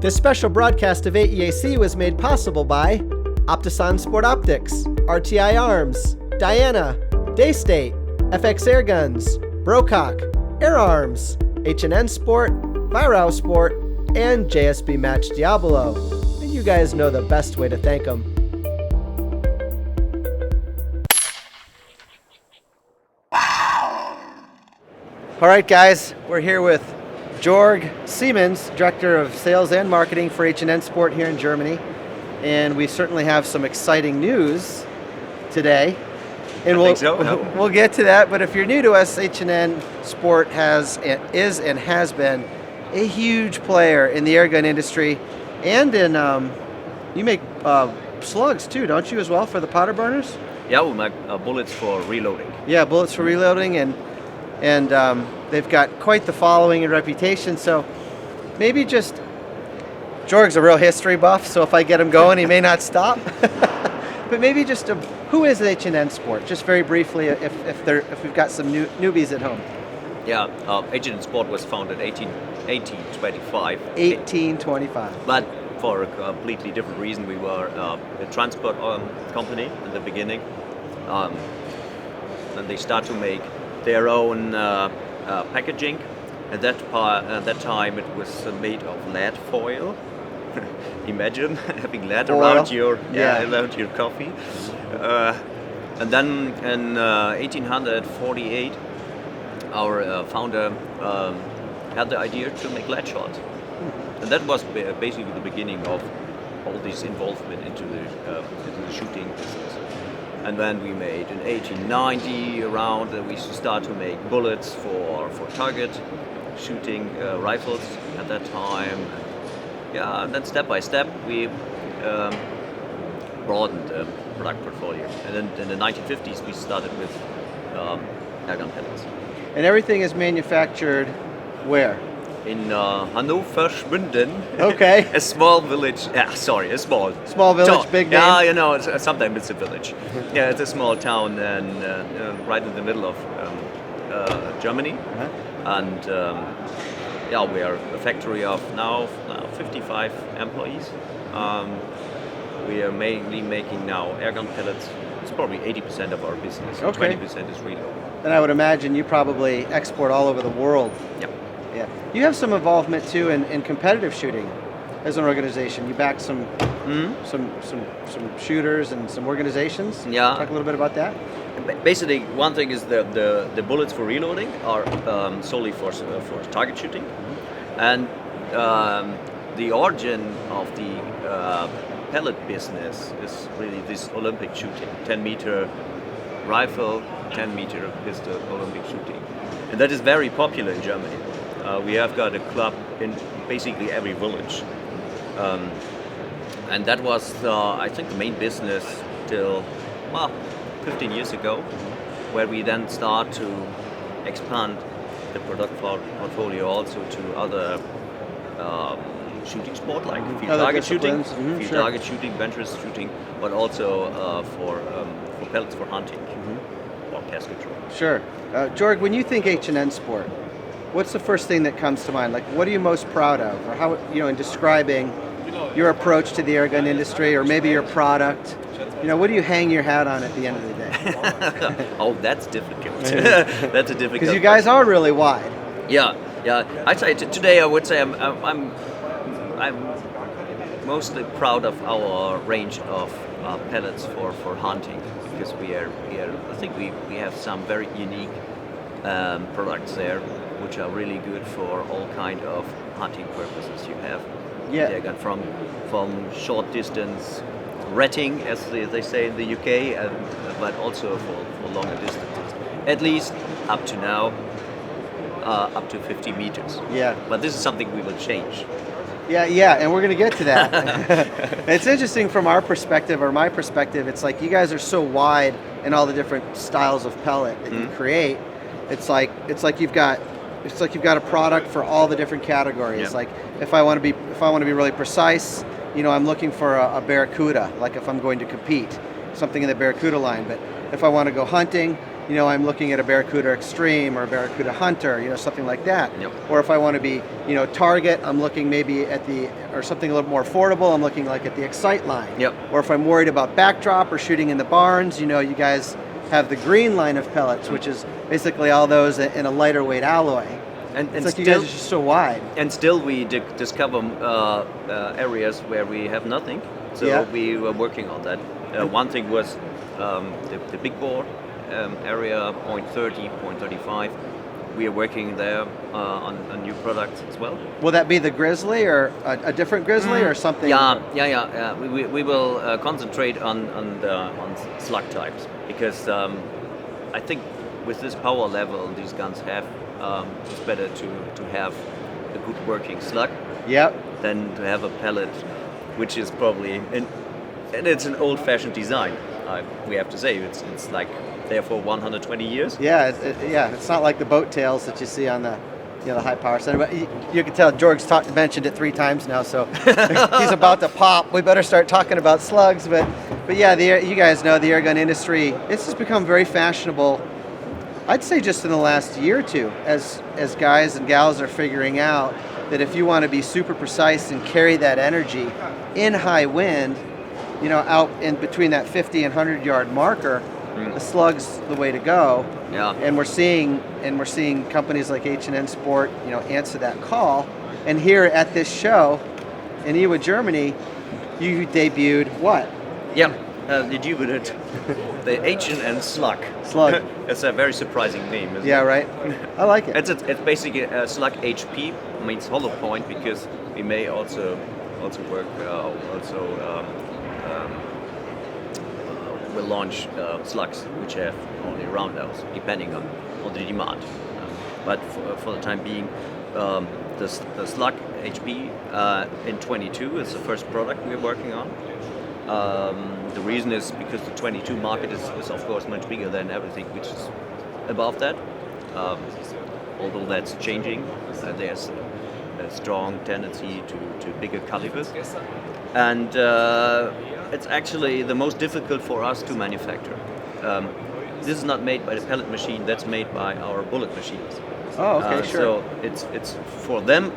This special broadcast of AEAC was made possible by H&N Sport Optics, RTI Arms, Diana, Daystate, FX Airguns, Brocock, Air Arms, H&N Sport, Virao Sport, and JSB Match Diablo. And you guys know the best way to thank them. All right, guys, we're here with Jorg Siemens, Director of Sales and Marketing for H&N Sport here in Germany. And we certainly have some exciting news today. And we'll get to that, but if you're new to us, H&N Sport is and has been a huge player in the airgun industry, and in you make slugs too, don't you, as well, for the powder burners? Yeah, we make bullets for reloading. Yeah, bullets for reloading, and they've got quite the following and reputation. So maybe just, Jorg's a real history buff, so if I get him going, he may not stop. But maybe just who is H&N Sport? Just very briefly, if we've got some newbies at home. Yeah, H&N Sport was founded 1825. 1825. But for a completely different reason. We were a transport company in the beginning, and they start to make their own packaging. At that time, it was made of lead foil. Imagine having lead around your coffee. And then in 1848, our founder had the idea to make lead shots, and that was basically the beginning of all this involvement into the shooting business. And then we made in 1890 around, we start to make bullets for target shooting rifles at that time. Yeah, and then step by step we broadened the product portfolio. And then in the 1950s we started with Airgun pellets. And everything is manufactured where? In Hannover, Schmünden. Okay. A small village. Yeah, sorry, a small village, big name. Yeah, you know, sometimes it's a village. Yeah, it's a small town, and right in the middle of Germany. Uh-huh. And yeah, we are a factory of now 55 employees. We are mainly making now airgun pellets. It's probably 80% of our business. Okay. 20% is reload. Then I would imagine you probably export all over the world. Yep. Yeah. You have some involvement too in competitive shooting as an organization. You back some shooters and some organizations. Yeah. Talk a little bit about that. Basically, one thing is the bullets for reloading are solely for target shooting, and the origin of the pellet business is really this Olympic shooting, 10-meter rifle, 10-meter pistol Olympic shooting, and that is very popular in Germany. We have got a club in basically every village, and that was I think the main business till 15 years ago, where we then start to expand the product portfolio also to other shooting sport, like field target shooting, target shooting, bench shooting, but also for pellets for hunting or pest control. Sure. Jorg, when you think H&N Sport, what's the first thing that comes to mind? Like, what are you most proud of, or how, in describing your approach to the airgun industry, or maybe your product? What do you hang your hat on at the end of the day? Oh, that's difficult. That's a difficult. Because you guys are really wide. Yeah. I'd say today I would say I'm mostly proud of our range of pellets for hunting, because we are I think we have some very unique products there, which are really good for all kind of hunting purposes you have. Yeah. Airgun from short distance ratting, as they say in the UK, but also for longer distances. At least up to now, up to 50 meters. Yeah. But this is something we will change. Yeah, and we're going to get to that. It's interesting from our perspective, or my perspective. It's like you guys are so wide in all the different styles of pellet that you create. It's like you've got a product for all the different categories. Yep. Like if I want to be really precise, I'm looking for a Barracuda. Like if I'm going to compete, something in the Barracuda line. But if I want to go hunting, I'm looking at a Barracuda Extreme or a Barracuda Hunter, something like that. Yep. Or if I want to be, target, I'm looking maybe at or something a little more affordable, I'm looking like at the Excite line. Yep. Or if I'm worried about backdrop or shooting in the barns, you guys have the green line of pellets, which is basically all those in a lighter weight alloy. And It's like still, you guys are just so wide. And still we discover areas where we have nothing. So Yeah. we were working on that. One thing was the big bore area, 0.30, 0.35. We are working there on new products as well. Will that be the Grizzly or a different Grizzly or something? Yeah. We will concentrate on slug types because I think with this power level these guns have, it's better to have a good working slug Yep. than to have a pellet, which is probably and it's an old-fashioned design. We have to say it's like there for 120 years. Yeah, it's not like the boat tails that you see on the the high power center. But you can tell George's mentioned it 3 times now, so he's about to pop. We better start talking about slugs. But yeah, you guys know the airgun industry. It's just become very fashionable. I'd say just in the last year or two, as guys and gals are figuring out that if you want to be super precise and carry that energy in high wind, out in between that 50 and 100 yard marker, the Slug's the way to go. Yeah. And we're seeing companies like H&N Sport, answer that call. And here at this show in IWA, Germany, you debuted what? Yeah. Did you it? The H&N Slug. Slug. It's a very surprising name, isn't Yeah, it? right. I like it. It's basically a Slug HP, means hollow point, because we may also work we'll launch slugs which have only roundhouse, depending on the demand. But for the time being, the Slug HP in 22 is the first product we're working on. The reason is because the 22 market is of course much bigger than everything which is above that. Although that's changing, there's a strong tendency to bigger calibers, and it's actually the most difficult for us to manufacture. This is not made by the pellet machine; that's made by our bullet machines. Oh, okay, sure. So it's for them.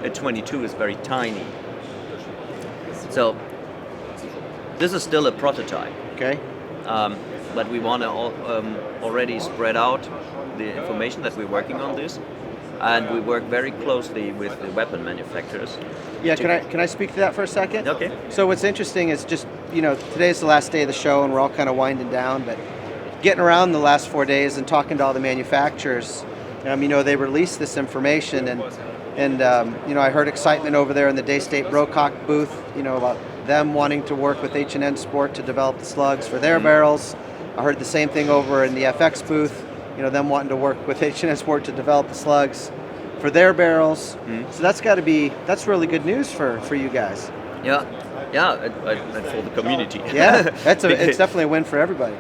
A 22 is very tiny. So this is still a prototype. Okay. But we want to already spread out the information that we're working on this, and we work very closely with the weapon manufacturers. Yeah, can I speak to that for a second? Okay. So what's interesting is just, today's the last day of the show and we're all kind of winding down, but getting around the last 4 days and talking to all the manufacturers, they released this information and I heard excitement over there in the Daystate Brocock booth, about them wanting to work with H&N Sport to develop the slugs for their barrels. I heard the same thing over in the FX booth, them wanting to work with H&N Sport to develop the slugs for their barrels. So that's really good news for you guys. Yeah, and for the community. Yeah, it's definitely a win for everybody.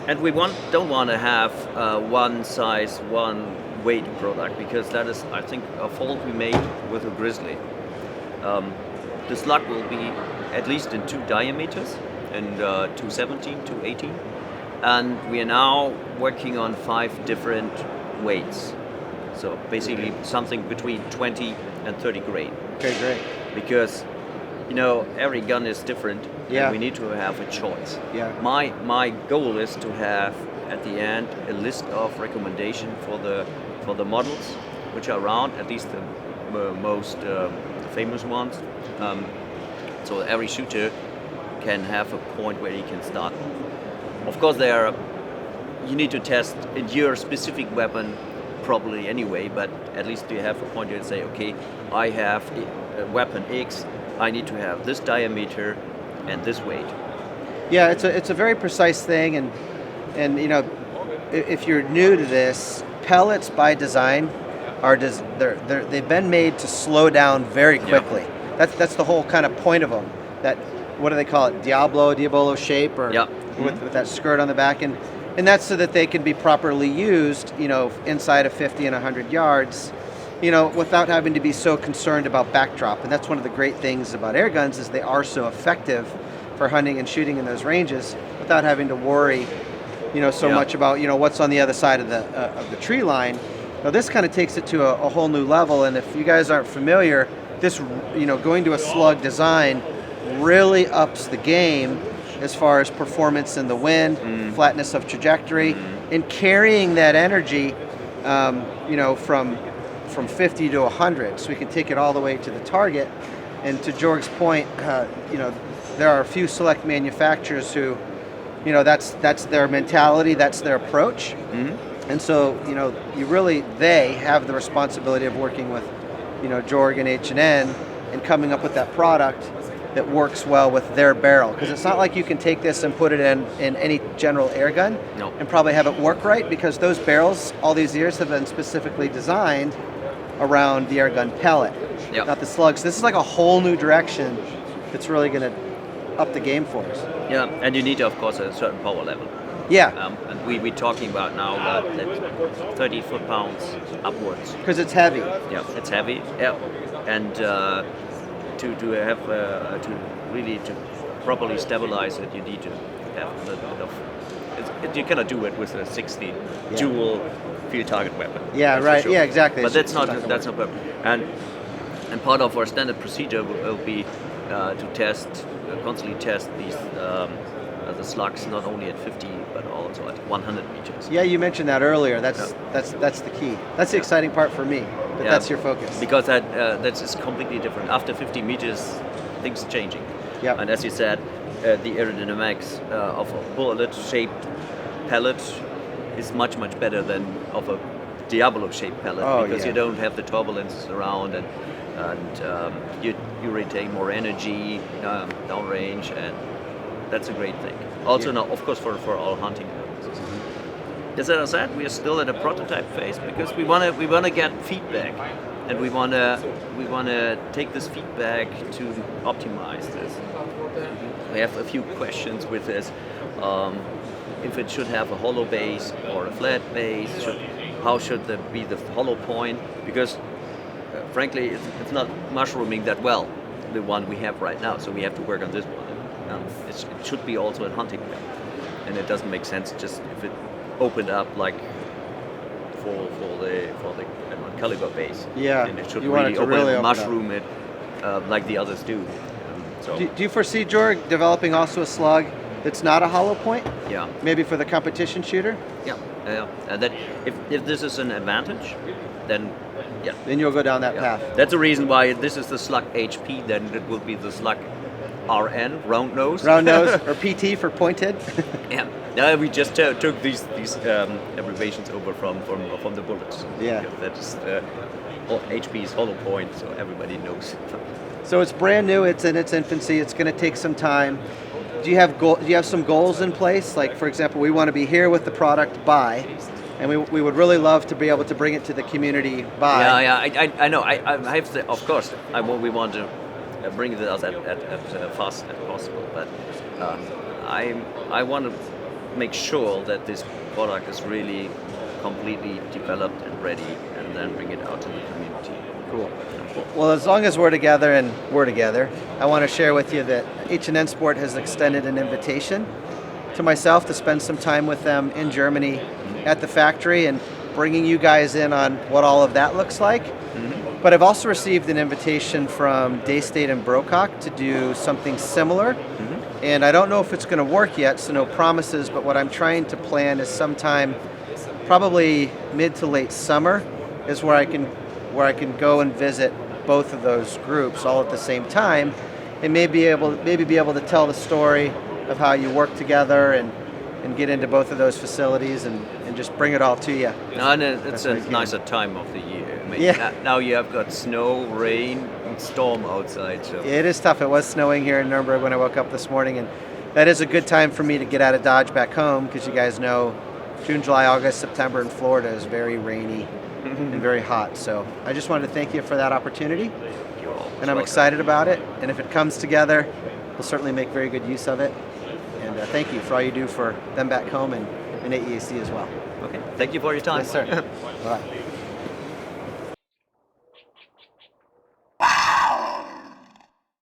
And we don't want to have one size, one weight product, because that is, I think, a fault we made with the Grizzly. The Slug will be at least in 2 diameters, in 217, 218, and we are now working on 5 different weights. So basically something between 20 and 30 grain. Okay, great. Because every gun is different. Yeah. And we need to have a choice. Yeah. My goal is to have at the end a list of recommendation for the models which are around, at least the most famous ones. So every shooter can have a point where he can start. Of course, you need to test your specific weapon properly anyway, but at least you have a point where you say, okay, I have a weapon X, I need to have this diameter and this weight. Yeah, it's a very precise thing, and if you're new to this, pellets by design they've been made to slow down very quickly. Yeah. That's the whole kind of point of them. That, what do they call it? Diabolo shape, or with that skirt on the back, and that's so that they can be properly used, inside of 50 and 100 yards, without having to be so concerned about backdrop. And that's one of the great things about air guns, is they are so effective for hunting and shooting in those ranges without having to worry so much about what's on the other side of the tree line. Now this kind of takes it to a whole new level. And if you guys aren't familiar, this going to a slug design really ups the game as far as performance in the wind, flatness of trajectory, and carrying that energy, from 50 to 100, so we can take it all the way to the target. And to Jorg's point, there are a few select manufacturers who, that's their mentality, that's their approach. And so, they have the responsibility of working with, Jorg and H&N and coming up with that product that works well with their barrel. Because it's not like you can take this and put it in any general air gun and probably have it work right, because those barrels all these years have been specifically designed around the Airgun pellet, not the slugs. This is like a whole new direction that's really going to up the game for us. Yeah, and you need, of course, a certain power level. Yeah. And we're talking about now that 30 foot-pounds upwards. Because it's heavy. Yeah, it's heavy. Yeah, and to have to properly stabilize it, you need to have a little bit of. You cannot do it with a 60 dual field target weapon. Yeah, right. Sure. Yeah, exactly. But that's not perfect. And part of our standard procedure will be to constantly test these the slugs not only at 50 but also at 100 meters. Yeah, you mentioned that earlier. That's the key. That's the exciting part for me. That's your focus. Because that is completely different. After 50 meters, things are changing. Yeah. And as you said, the aerodynamics of a bullet-shaped pellet is much better than of a Diablo-shaped pellet, because you don't have the turbulences around, and you retain more energy downrange, and that's a great thing. Also, now, of course, for all hunting purposes. As I said, we are still at a prototype phase because we want to get feedback, and we want to take this feedback to optimize this. We have a few questions with this. If it should have a hollow base or a flat base, how should there be the hollow point? Because frankly, it's not mushrooming that well, the one we have right now. So we have to work on this one. It should be also a hunting gun, and it doesn't make sense just if it opened up like for the caliber base. Yeah, and it should you really want it to open mushroom it like the others do. Do you foresee, Jorg, developing also a slug that's not a hollow point? Yeah. Maybe for the competition shooter? Yeah. And that if this is an advantage, then yeah. Then you'll go down that path. That's the reason why this is the Slug HP. Then it will be the Slug RN, round nose. Round nose, or PT for pointed. Yeah. No, we just took these abbreviations over from the bullets. Yeah. That is HP is hollow point, so everybody knows. So it's brand new. It's in its infancy. It's going to take some time. Do you have some goals in place? Like, for example, we want to be here with the product by, and we would really love to be able to bring it to the community by. Yeah. I know. I have to, of course. We want to bring it out at fast as possible, but I want to make sure that this product is really completely developed and ready, and then bring it out to the community. Cool. Well, as long as we're together, I want to share with you that H&N Sport has extended an invitation to myself to spend some time with them in Germany at the factory and bringing you guys in on what all of that looks like. Mm-hmm. But I've also received an invitation from Daystate and Brocock to do something similar. Mm-hmm. And I don't know if it's going to work yet, so no promises, but what I'm trying to plan is sometime probably mid to late summer is where I can go and visit both of those groups all at the same time, and maybe be able to tell the story of how you work together and get into both of those facilities and just bring it all to you. No, and it's a nicer time of the year. I mean, now you have got snow, rain, and storm outside. So. It is tough. It was snowing here in Nuremberg when I woke up this morning, and that is a good time for me to get out of Dodge back home, because you guys know June, July, August, September in Florida is very rainy and very hot. So I just wanted to thank you for that opportunity, and I'm excited about it. And if it comes together, we'll certainly make very good use of it. And thank you for all you do for them back home and AEAC as well. Okay, thank you for your time. Yes, sir. Bye.